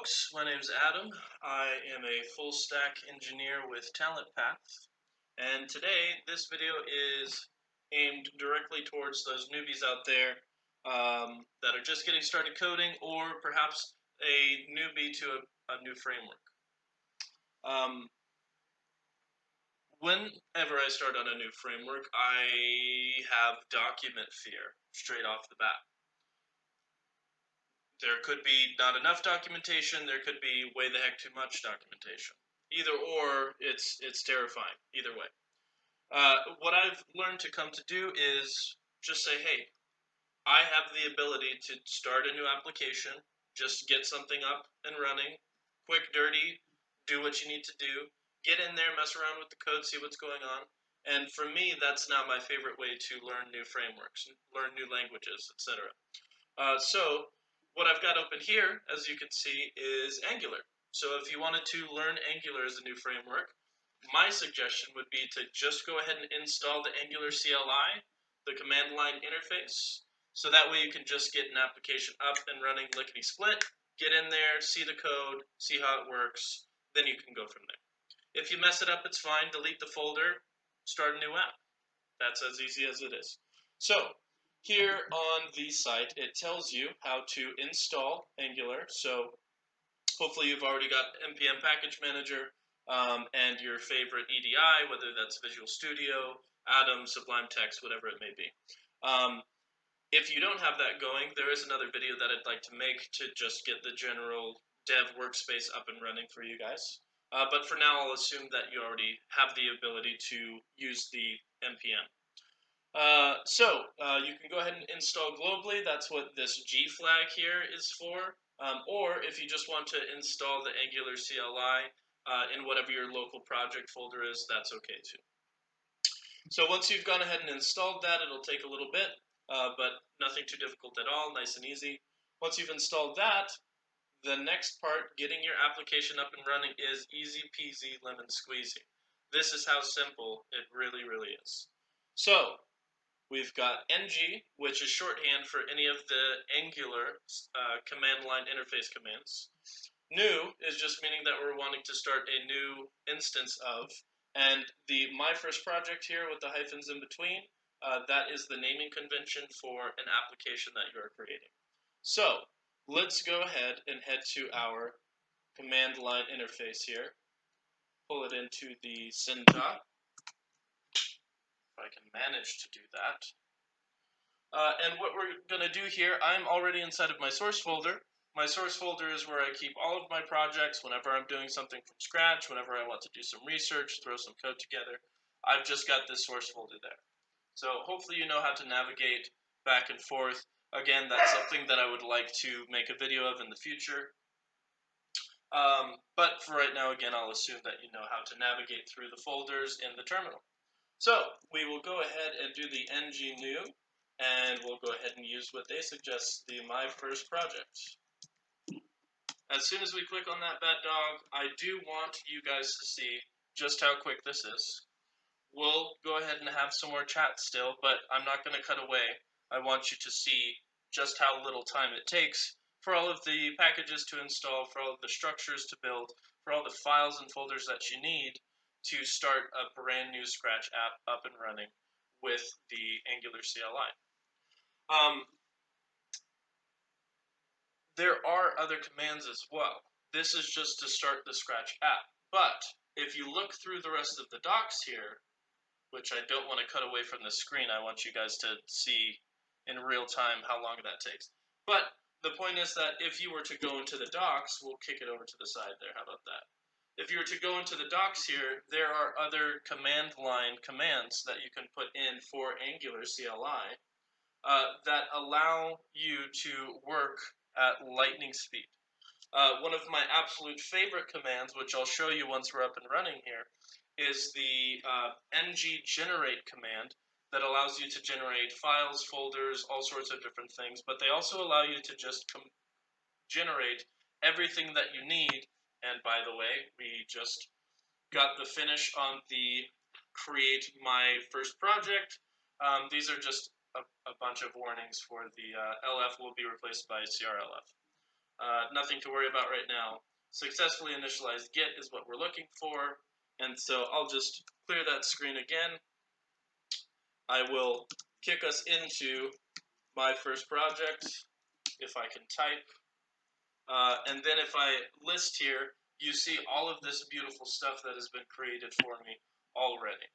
folks, my name's Adam. I am a full stack engineer with Talent Path, and today this video is aimed directly towards those newbies out there that are just getting started coding, or perhaps a newbie to a new framework. Whenever I start on a new framework, I have document fear straight off the bat. There could be not enough documentation, there could be way the heck too much documentation. Either or, it's terrifying, either way. What I've learned to come to do is just say, hey, I have the ability to start a new application, just get something up and running, quick, dirty, do what you need to do, get in there, mess around with the code, see what's going on. And for me, that's now my favorite way to learn new frameworks, learn new languages, etc. So what I've got open here, as you can see, is Angular. So if you wanted to learn Angular as a new framework, my suggestion would be to just go ahead and install the Angular CLI, the command line interface, so that way you can just get an application up and running lickety-split, get in there, see the code, see how it works, then you can go from there. If you mess it up, it's fine, delete the folder, start a new app. That's as easy as it is. So here on the site, it tells you how to install Angular. So hopefully you've already got npm package manager and your favorite EDI, whether that's Visual Studio, Atom, Sublime Text, whatever it may be. If you don't have that going, there is another video that I'd like to make to just get the general dev workspace up and running for you guys. But for now, I'll assume that you already have the ability to use the npm. You can go ahead and install globally. That's what this G flag here is for. Or if you just want to install the Angular CLI in whatever your local project folder is, that's okay too. So once you've gone ahead and installed that, it'll take a little bit, but nothing too difficult at all, nice and easy. Once you've installed that, the next part, getting your application up and running, is easy peasy lemon squeezy. This is how simple it really, really is. So we've got ng, which is shorthand for any of the Angular command line interface commands. New is just meaning that we're wanting to start a new instance of, and the my first project here with the hyphens in between, that is the naming convention for an application that you are creating. So let's go ahead and head to our command line interface here, pull it into the synta. If I can manage to do that. And what we're going to do here, I'm already inside of my source folder. My source folder is where I keep all of my projects whenever I'm doing something from scratch, whenever I want to do some research, throw some code together. I've just got this source folder there. So hopefully you know how to navigate back and forth. Again, that's something that I would like to make a video of in the future. But for right now, again, I'll assume that you know how to navigate through the folders in the terminal. So we will go ahead and do the ng new, and we'll go ahead and use what they suggest, the my first project. As soon as we click on that bad dog, I do want you guys to see just how quick this is. We'll go ahead and have some more chat still, but I'm not going to cut away. I want you to see just how little time it takes for all of the packages to install, for all of the structures to build, for all the files and folders that you need to start a brand new Scratch app up and running with the Angular CLI. There are other commands as well. This is just to start the Scratch app. But if you look through the rest of the docs here, which I don't want to cut away from the screen, I want you guys to see in real time how long that takes. But the point is that if you were to go into the docs, we'll kick it over to the side there, how about that? If you were to go into the docs here, there are other command line commands that you can put in for Angular CLI that allow you to work at lightning speed. One of my absolute favorite commands, which I'll show you once we're up and running here, is the ng generate command that allows you to generate files, folders, all sorts of different things, but they also allow you to just generate everything that you need. And by the way, we just got the finish on the create my first project. These are just a bunch of warnings for the LF will be replaced by CRLF. nothing to worry about right now. Successfully initialized get is what we're looking for, and so I'll just clear that screen again. I will kick us into my first project, if I can type. And then if I list here, you see all of this beautiful stuff that has been created for me already.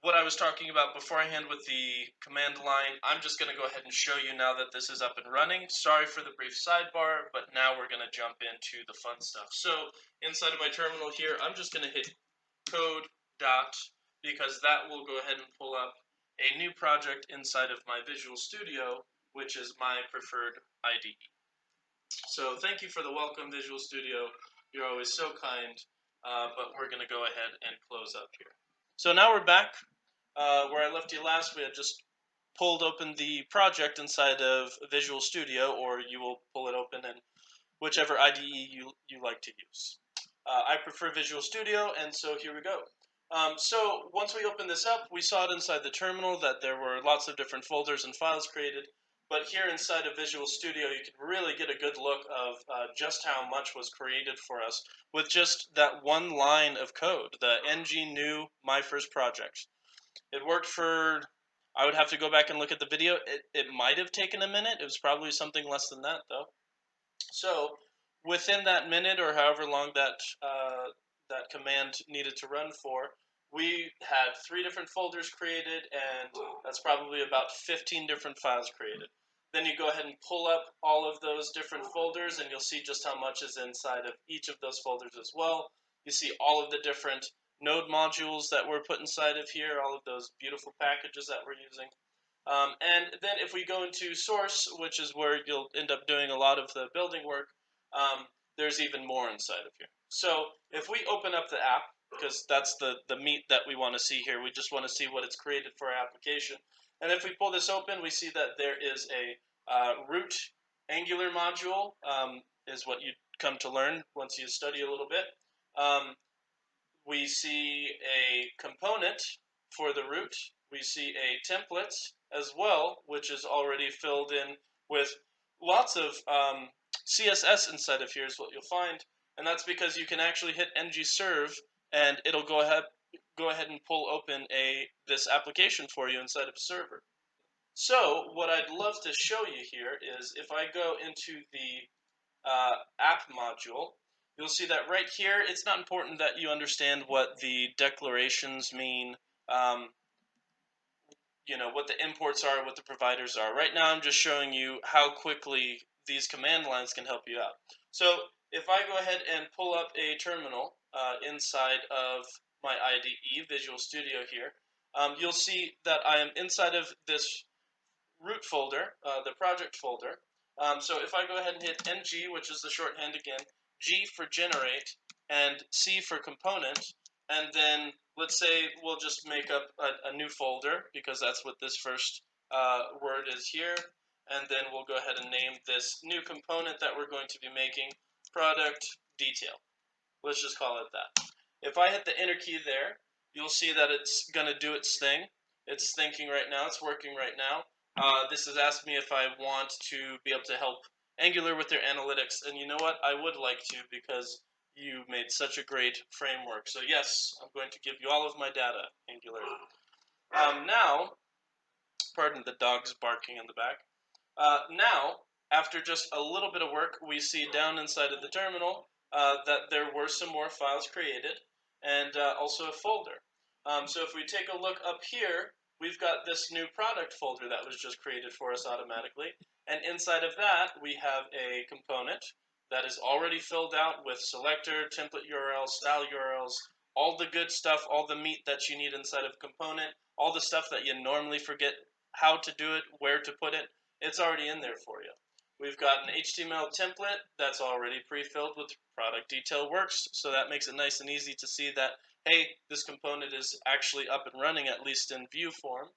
What I was talking about beforehand with the command line, I'm just going to go ahead and show you now that this is up and running. Sorry for the brief sidebar, but now we're going to jump into the fun stuff. So inside of my terminal here, I'm just going to hit code dot, because that will go ahead and pull up a new project inside of my Visual Studio, which is my preferred IDE. So thank you for the welcome, Visual Studio. You're always so kind, but we're going to go ahead and close up here. So now we're back where I left you last. We had just pulled open the project inside of Visual Studio, or you will pull it open in whichever IDE you like to use. I prefer Visual Studio, and so here we go. So once we opened this up, we saw it inside the terminal that there were lots of different folders and files created. But here inside of Visual Studio, you can really get a good look of just how much was created for us with just that one line of code, the ng new my first project. It worked for, I would have to go back and look at the video. It might have taken a minute. It was probably something less than that, though. So within that minute or however long that that command needed to run for, we had 3 different folders created, and that's probably about 15 different files created. Then you go ahead and pull up all of those different folders, and you'll see just how much is inside of each of those folders as well. You see all of the different node modules that were put inside of here, all of those beautiful packages that we're using. And then if we go into source, which is where you'll end up doing a lot of the building work, there's even more inside of here. So if we open up the app, because that's the meat that we want to see here, we just want to see what it's created for our application. And if we pull this open, we see that there is a root Angular module, is what you come to learn once you study a little bit. We see a component for the root. We see a template as well, which is already filled in with lots of CSS inside of here is what you'll find. And that's because you can actually hit ng-serve, and it'll go ahead and pull open this application for you inside of a server. So what I'd love to show you here is if I go into the app module, you'll see that right here, it's not important that you understand what the declarations mean, what the imports are, what the providers are. Right now, I'm just showing you how quickly these command lines can help you out. So if I go ahead and pull up a terminal inside of my IDE, Visual Studio here, you'll see that I am inside of this root folder, the project folder. So if I go ahead and hit ng, which is the shorthand again, G for generate, and C for component, and then let's say we'll just make up a new folder, because that's what this first word is here, and then we'll go ahead and name this new component that we're going to be making product detail. Let's just call it that. If I hit the enter key there, you'll see that it's going to do its thing. It's thinking right now, it's working right now. This has asked me if I want to be able to help Angular with their analytics, and you know what? I would like to, because you made such a great framework. So yes, I'm going to give you all of my data, Angular. Now, pardon the dogs barking in the back. Now, after just a little bit of work, we see down inside of the terminal that there were some more files created, and also a folder. So if we take a look up here, we've got this new product folder that was just created for us automatically. And inside of that, we have a component that is already filled out with selector, template URLs, style URLs, all the good stuff, all the meat that you need inside of a component, all the stuff that you normally forget how to do it, where to put it. It's already in there for you. We've got an HTML template that's already pre-filled with product detail works, so that makes it nice and easy to see that, hey, this component is actually up and running, at least in view form.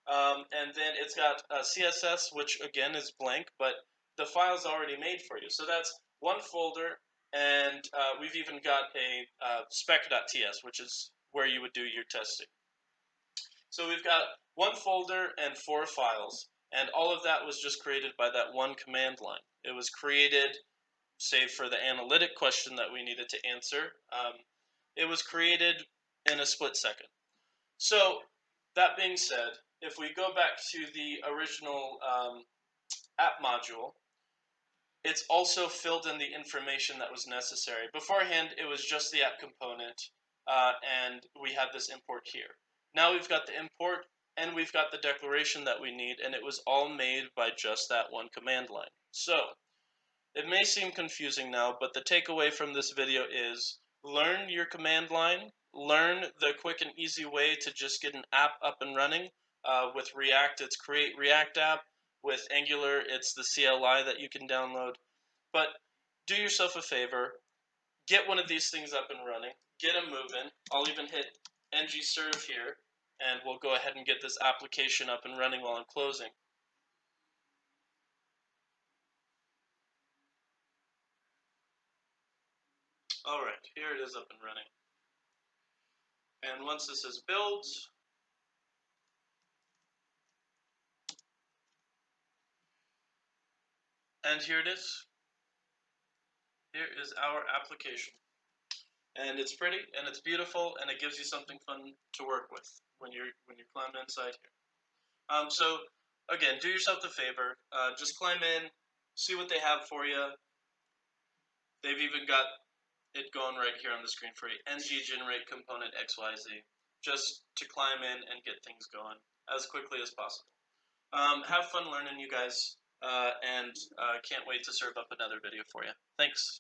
And then it's got CSS, which again is blank, but the file's already made for you. So that's one folder, and we've even got a spec.ts, which is where you would do your testing. So we've got one folder and 4 files. And all of that was just created by that one command line. It was created, save for the analytic question that we needed to answer, it was created in a split second. So, that being said, if we go back to the original app module, it's also filled in the information that was necessary. Beforehand, it was just the app component, and we had this import here. Now we've got the import, and we've got the declaration that we need, and it was all made by just that one command line. So, it may seem confusing now, but the takeaway from this video is learn your command line, learn the quick and easy way to just get an app up and running. With React, it's create React app. With Angular, it's the CLI that you can download. But do yourself a favor, get one of these things up and running, get them moving. I'll even hit ng serve here, and we'll go ahead and get this application up and running while I'm closing. Alright, here it is up and running. And once this is built, and here it is. Here is our application. And it's pretty, and it's beautiful, and it gives you something fun to work with when you're climbing inside here. So again, do yourself a favor. Just climb in, see what they have for you. They've even got it going right here on the screen for you. ng generate component XYZ, just to climb in and get things going as quickly as possible. Have fun learning, you guys, and can't wait to serve up another video for you. Thanks.